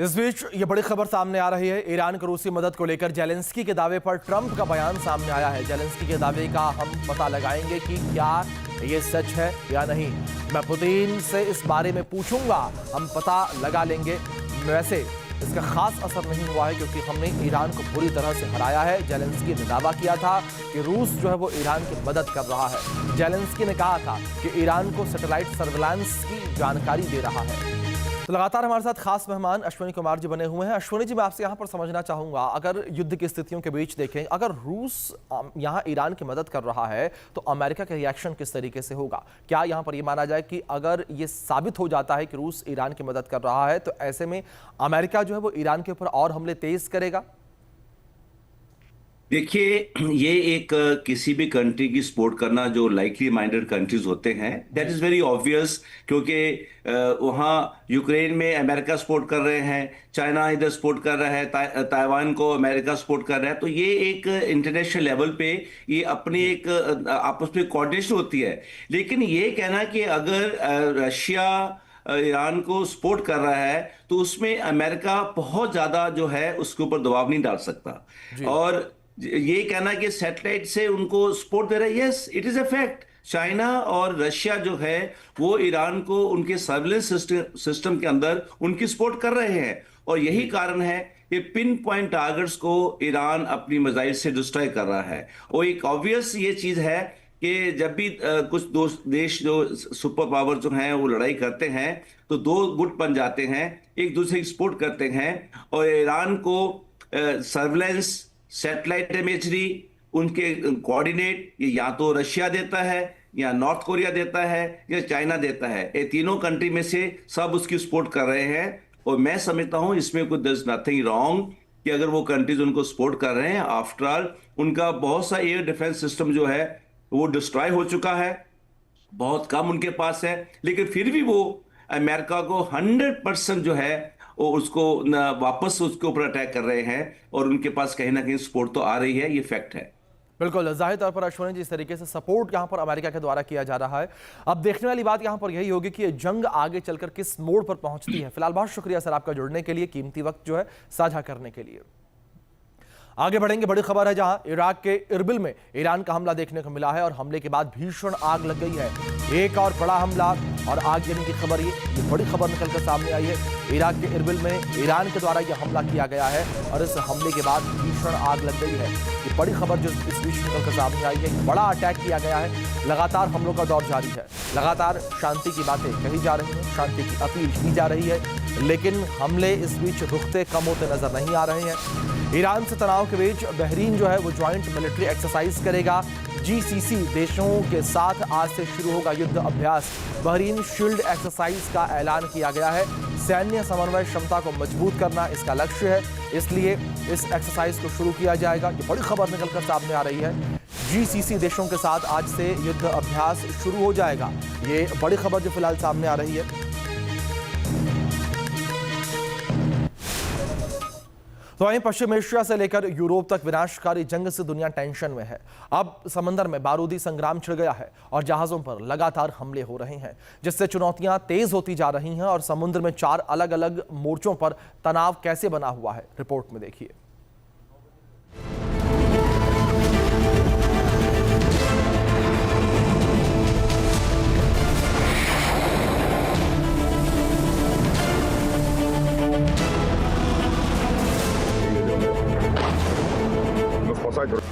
इस बीच ये बड़ी खबर सामने आ रही है। ईरान को रूसी मदद को लेकर जेलेंस्की के दावे पर ट्रंप का बयान सामने आया है। जेलेंस्की के दावे का हम पता लगाएंगे कि क्या ये सच है या नहीं। मैं पुतिन से इस बारे में पूछूंगा, हम पता लगा लेंगे। वैसे इसका खास असर नहीं हुआ है क्योंकि हमने ईरान को बुरी तरह से हराया है। जेलेंस्की ने दावा किया था कि रूस जो है वो ईरान की मदद कर रहा है। जेलेंस्की ने कहा था कि ईरान को सैटेलाइट सर्विलांस की जानकारी दे रहा है। तो लगातार हमारे साथ खास मेहमान अश्विनी कुमार जी बने हुए हैं। अश्विनी जी, मैं आपसे यहाँ पर समझना चाहूँगा, अगर युद्ध की स्थितियों के बीच देखें, अगर रूस यहाँ ईरान की मदद कर रहा है तो अमेरिका का रिएक्शन किस तरीके से होगा? क्या यहाँ पर ये माना जाए कि अगर ये साबित हो जाता है कि रूस ईरान की मदद कर रहा है तो ऐसे में अमेरिका जो है वो ईरान के ऊपर और हमले तेज करेगा? देखिए, ये एक किसी भी कंट्री की सपोर्ट करना जो लाइकली माइंडेड कंट्रीज होते हैं, दैट इज वेरी ऑब्वियस। क्योंकि वहाँ यूक्रेन में अमेरिका सपोर्ट कर रहे हैं, चाइना इधर सपोर्ट कर रहा है, ताइवान को अमेरिका सपोर्ट कर रहा है। तो ये एक इंटरनेशनल लेवल पे ये अपनी एक आपस में कोऑर्डिनेशन होती है। लेकिन ये कहना कि अगर रशिया ईरान को सपोर्ट कर रहा है तो उसमें अमेरिका बहुत ज्यादा जो है उसके ऊपर दबाव नहीं डाल सकता। और ये कहना कि सैटेलाइट से उनको सपोर्ट दे रहा है, yes it is a fact. China और रशिया जो है वो ईरान को उनके सर्विलेंस सिस्टम के अंदर उनकी सपोर्ट कर रहे हैं। और यही कारण है कि पिन पॉइंट टारगेट्स को ईरान अपनी मिसाइल से डिस्ट्रॉय कर रहा है। और एक ऑब्वियस ये चीज है कि जब भी कुछ दो देश जो सुपर पावर जो हैं वो लड़ाई करते हैं तो दो गुट बन जाते हैं, एक दूसरे की सपोर्ट करते हैं। और ईरान को सर्विलेंस, सैटेलाइट इमेजरी, उनके कोऑर्डिनेट ये या तो रशिया देता है या नॉर्थ कोरिया देता है या चाइना देता है। ये तीनों कंट्री में से सब उसकी सपोर्ट कर रहे हैं। और मैं समझता हूं इसमें कुछ देयर इज नथिंग रॉन्ग कि अगर वो कंट्रीज उनको सपोर्ट कर रहे हैं। आफ्टर ऑल उनका बहुत सा एयर डिफेंस सिस्टम जो है वो डिस्ट्रॉय हो चुका है, बहुत कम उनके पास है। लेकिन फिर भी वो अमेरिका को 100% जो है वो उसको वापस उसके ऊपर अटैक कर रहे हैं। और उनके पास कहीं ना कहीं सपोर्ट तो आ रही है, ये फैक्ट है। बिल्कुल, जाहिर तौर पर अश्विनी जी, इस तरीके से सपोर्ट यहाँ पर अमेरिका के द्वारा किया जा रहा है। अब देखने वाली बात यहाँ पर यही होगी कि ये जंग आगे चलकर किस मोड़ पर पहुंचती है। फिलहाल बहुत शुक्रिया सर आपका जुड़ने के लिए, कीमती वक्त जो है साझा करने के लिए। आगे बढ़ेंगे, बड़ी खबर है जहां इराक के इरबिल में ईरान का हमला देखने को मिला है और हमले के बाद भीषण आग लग गई है। एक और बड़ा हमला और आग जलने की खबर, ये बड़ी खबर निकलकर सामने आई है। इराक के इरबिल में ईरान के द्वारा यह हमला किया गया है और इस हमले के बाद भीषण आग लग गई है। ये बड़ी खबर जो इस बीच निकलकर सामने आई है, बड़ा अटैक किया गया है। लगातार हमलों का दौर जारी है, लगातार शांति की बातें कही जा रही हैं, शांति की अपील की जा रही है, लेकिन हमले इस बीच रुकते कम होते नजर नहीं आ रहे हैं। ईरान से तनाव के बीच बहरीन जो है वो ज्वाइंट मिलिट्री एक्सरसाइज करेगा। जीसीसी देशों के साथ आज से शुरू होगा युद्ध अभ्यास। बहरीन शील्ड एक्सरसाइज का ऐलान किया गया है। सैन्य समन्वय क्षमता को मजबूत करना इसका लक्ष्य है, इसलिए इस एक्सरसाइज को शुरू किया जाएगा। ये बड़ी खबर निकलकर सामने आ रही है। जीसीसी देशों के साथ आज से युद्ध अभ्यास शुरू हो जाएगा। ये बड़ी खबर जो फिलहाल सामने आ रही है। तो वहीं पश्चिम एशिया से लेकर यूरोप तक विनाशकारी जंग से दुनिया टेंशन में है। अब समंदर में बारूदी संग्राम छिड़ गया है और जहाजों पर लगातार हमले हो रहे हैं, जिससे चुनौतियां तेज होती जा रही हैं। और समुद्र में 4 अलग अलग मोर्चों पर तनाव कैसे बना हुआ है, रिपोर्ट में देखिए।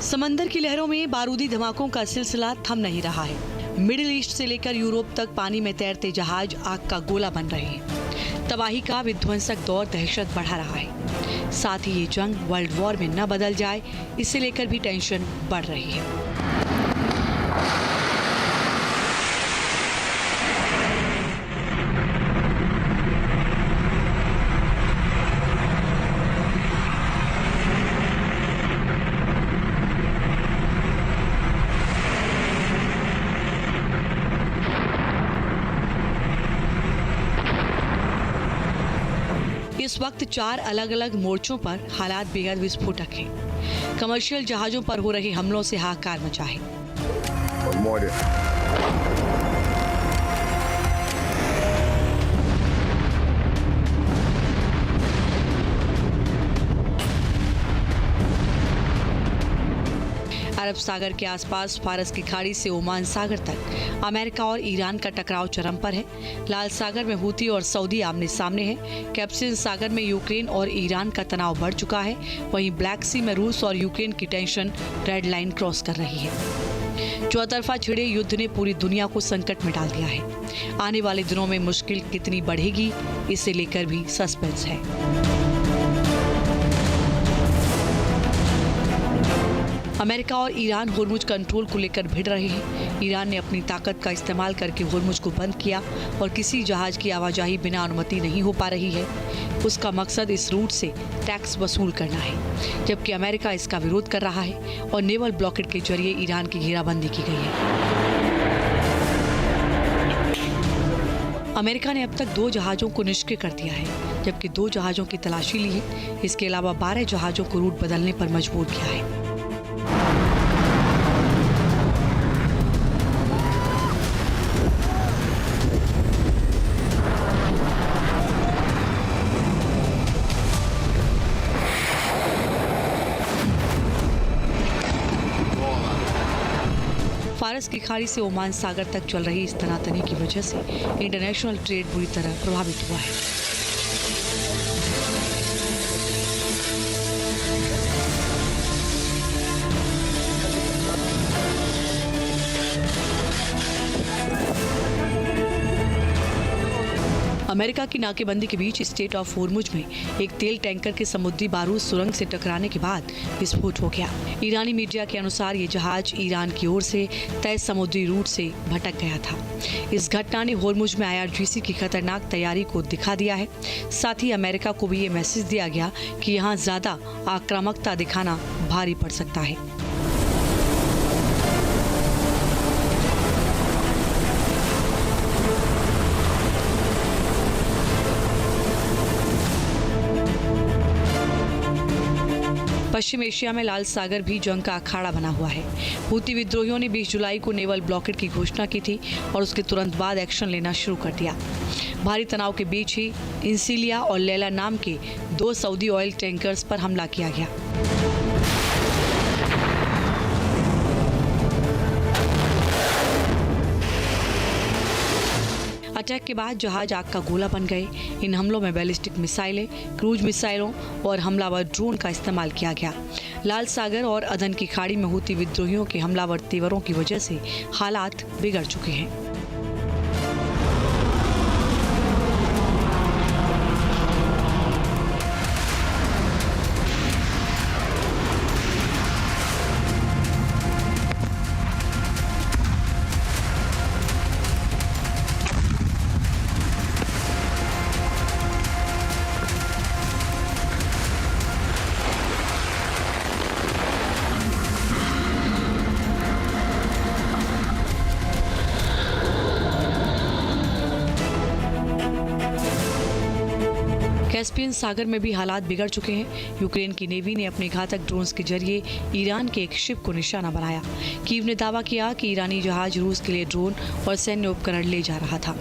समंदर की लहरों में बारूदी धमाकों का सिलसिला थम नहीं रहा है। मिडिल ईस्ट से लेकर यूरोप तक पानी में तैरते जहाज आग का गोला बन रहे हैं। तबाही का विध्वंसक दौर दहशत बढ़ा रहा है। साथ ही ये जंग वर्ल्ड वॉर में न बदल जाए, इसे लेकर भी टेंशन बढ़ रही है। इस वक्त 4 अलग अलग मोर्चों पर हालात बेहद विस्फोटक हैं। कमर्शियल जहाजों पर हो रहे हमलों से हाहाकार मचा है। अरब सागर के आसपास फारस की खाड़ी से ओमान सागर तक अमेरिका और ईरान का टकराव चरम पर है। लाल सागर में हूती और सऊदी आमने सामने है। कैस्पियन सागर में यूक्रेन और ईरान का तनाव बढ़ चुका है। वहीं ब्लैक सी में रूस और यूक्रेन की टेंशन रेड लाइन क्रॉस कर रही है। चौतरफा छिड़े युद्ध ने पूरी दुनिया को संकट में डाल दिया है। आने वाले दिनों में मुश्किल कितनी बढ़ेगी, इसे लेकर भी सस्पेंस है। अमेरिका और ईरान होर्मुज कंट्रोल को लेकर भिड़ रहे हैं। ईरान ने अपनी ताकत का इस्तेमाल करके होर्मुज को बंद किया और किसी जहाज की आवाजाही बिना अनुमति नहीं हो पा रही है। उसका मकसद इस रूट से टैक्स वसूल करना है, जबकि अमेरिका इसका विरोध कर रहा है और नेवल ब्लॉकेड के जरिए ईरान की घेराबंदी की गई है। अमेरिका ने अब तक 2 जहाजों को निष्क्रिय कर दिया है, जबकि 2 जहाजों की तलाशी ली है। इसके अलावा 12 जहाजों को रूट बदलने पर मजबूर किया है। फारस की खाड़ी से ओमान सागर तक चल रही इस तनातनी की वजह से इंटरनेशनल ट्रेड बुरी तरह प्रभावित हुआ है। अमेरिका की नाकेबंदी के बीच स्टेट ऑफ होर्मुज में एक तेल टैंकर के समुद्री बारूद सुरंग से टकराने के बाद विस्फोट हो गया। ईरानी मीडिया के अनुसार ये जहाज ईरान की ओर से तय समुद्री रूट से भटक गया था। इस घटना ने होर्मुज में IRGC की खतरनाक तैयारी को दिखा दिया है। साथ ही अमेरिका को भी ये मैसेज दिया गया कि यहाँ ज्यादा आक्रामकता दिखाना भारी पड़ सकता है। पश्चिम एशिया में लाल सागर भी जंग का अखाड़ा बना हुआ है। हूती विद्रोहियों ने 20 जुलाई को नेवल ब्लॉकेड की घोषणा की थी और उसके तुरंत बाद एक्शन लेना शुरू कर दिया। भारी तनाव के बीच ही इंसिलिया और लैला नाम के 2 सऊदी ऑयल टैंकर्स पर हमला किया गया। अटैक के बाद जहाज आग का गोला बन गए। इन हमलों में बैलिस्टिक मिसाइलें, क्रूज मिसाइलों और हमलावर ड्रोन का इस्तेमाल किया गया। लाल सागर और अदन की खाड़ी में हूती विद्रोहियों के हमलावर तेवरों की वजह से हालात बिगड़ चुके हैं। कैस्पियन सागर में भी हालात बिगड़ चुके हैं। यूक्रेन की नेवी ने अपने घातक ड्रोन्स के जरिए ईरान के एक शिप को निशाना बनाया। कीव ने दावा किया कि ईरानी जहाज रूस के लिए ड्रोन और सैन्य उपकरण ले जा रहा था।